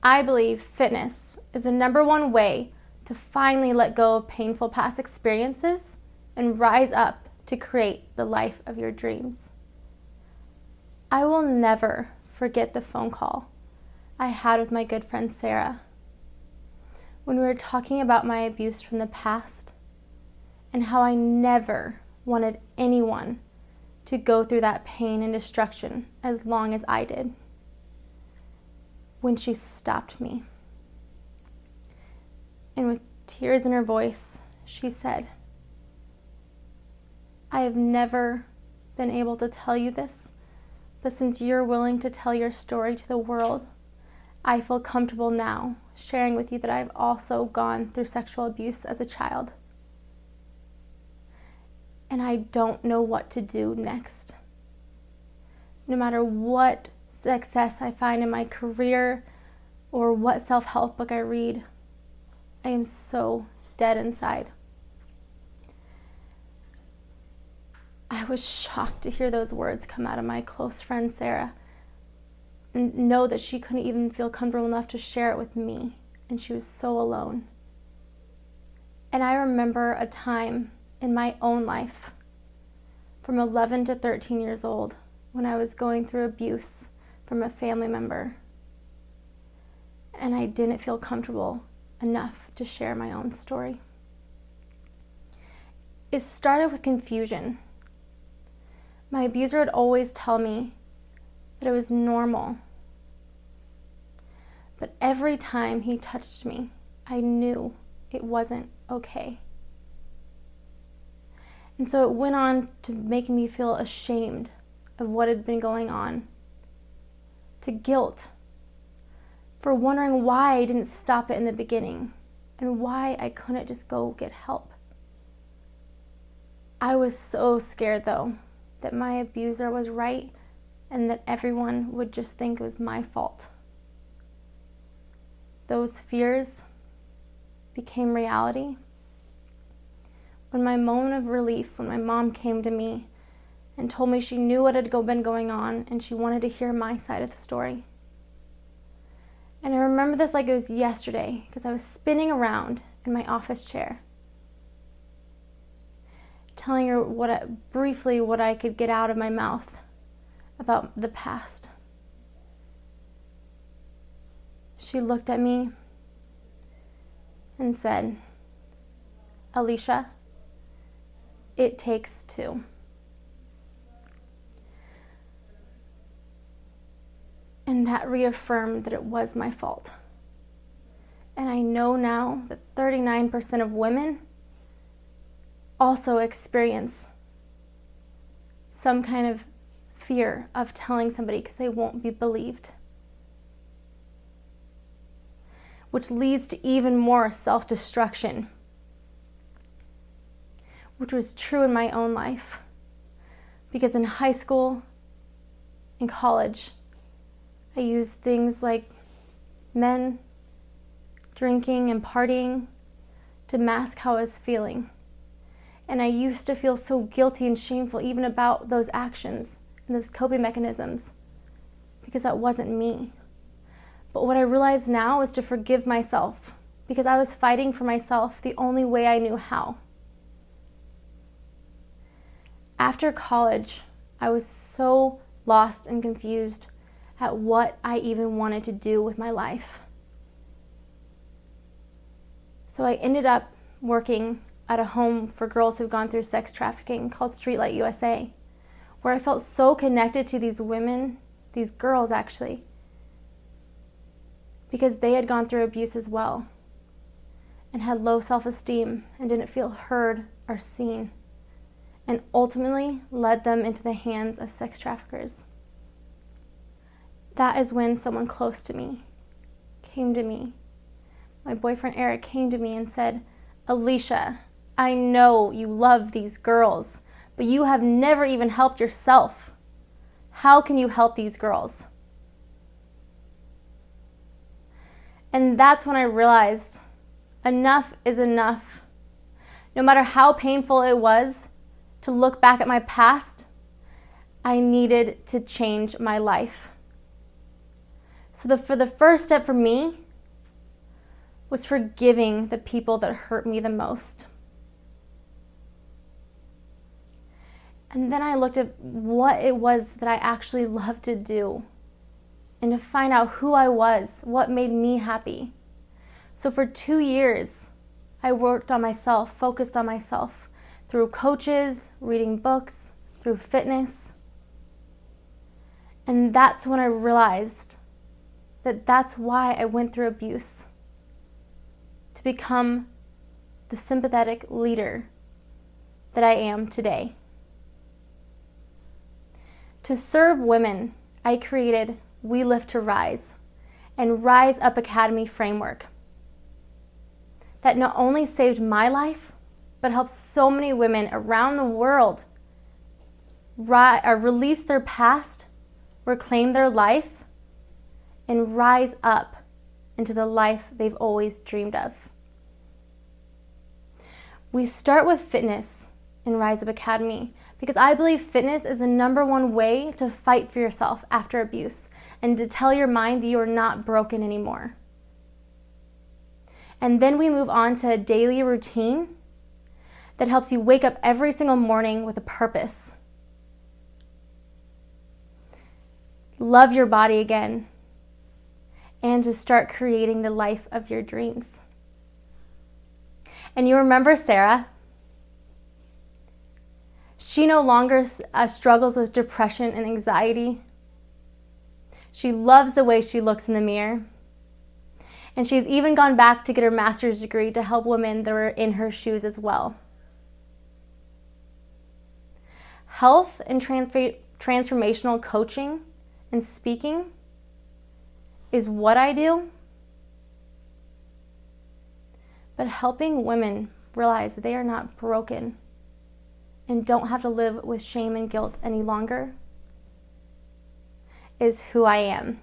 I believe fitness is the number one way to finally let go of painful past experiences and rise up to create the life of your dreams. I will never forget the phone call I had with my good friend Sarah when we were talking about my abuse from the past and how I never wanted anyone to go through that pain and destruction as long as I did. When she stopped me, and with tears in her voice, she said, I have never been able to tell you this, but since you're willing to tell your story to the world, I feel comfortable now sharing with you that I've also gone through sexual abuse as a child. And I don't know what to do next. No matter what success I find in my career or what self-help book I read, I am so dead inside. I was shocked to hear those words come out of my close friend Sarah and know that she couldn't even feel comfortable enough to share it with me, and she was so alone. And I remember a time in my own life from 11 to 13 years old when I was going through abuse from a family member, and I didn't feel comfortable enough to share my own story. It started with confusion. My abuser would always tell me that it was normal, but every time he touched me, I knew it wasn't okay. And so it went on to make me feel ashamed of what had been going on, to guilt for wondering why I didn't stop it in the beginning and why I couldn't just go get help. I was so scared, though, that my abuser was right and that everyone would just think it was my fault. Those fears became reality when my moment of relief, when my mom came to me and told me she knew what had been going on and she wanted to hear my side of the story. And I remember this like it was yesterday because I was spinning around in my office chair, telling her briefly what I could get out of my mouth about the past. She looked at me and said, Alicia, it takes two. And that reaffirmed that it was my fault. And I know now that 39% of women also experience some kind of fear of telling somebody because they won't be believed, which leads to even more self-destruction, which was true in my own life. Because in high school and college, I used things like men, drinking, and partying to mask how I was feeling. And I used to feel so guilty and shameful even about those actions and those coping mechanisms because that wasn't me. But what I realized now is to forgive myself because I was fighting for myself the only way I knew how. After college, I was so lost and confused at what I even wanted to do with my life. So I ended up working at a home for girls who've gone through sex trafficking called Streetlight USA, where I felt so connected to these women, these girls actually, because they had gone through abuse as well and had low self-esteem and didn't feel heard or seen, and ultimately led them into the hands of sex traffickers. That is when someone close to me came to me. My boyfriend Eric came to me and said, Alicia, I know you love these girls, but you have never even helped yourself. How can you help these girls? And that's when I realized enough is enough. No matter how painful it was to look back at my past, I needed to change my life. So for the first step for me was forgiving the people that hurt me the most. And then I looked at what it was that I actually loved to do and to find out who I was, what made me happy. So for 2 years, I worked on myself, focused on myself through coaches, reading books, through fitness. And that's when I realized that that's why I went through abuse, to become the sympathetic leader that I am today. To serve women, I created We Lift to Rise and Rise Up Academy framework that not only saved my life, but helped so many women around the world release their past, reclaim their life, and rise up into the life they've always dreamed of. We start with fitness in Rise Up Academy because I believe fitness is the number one way to fight for yourself after abuse and to tell your mind that you are not broken anymore. And then we move on to a daily routine that helps you wake up every single morning with a purpose. Love your body again, and to start creating the life of your dreams. And you remember Sarah? She no longer struggles with depression and anxiety. She loves the way she looks in the mirror. And she's even gone back to get her master's degree to help women that are in her shoes as well. Health and transformational coaching and speaking is what I do. But helping women realize that they are not broken and don't have to live with shame and guilt any longer is who I am.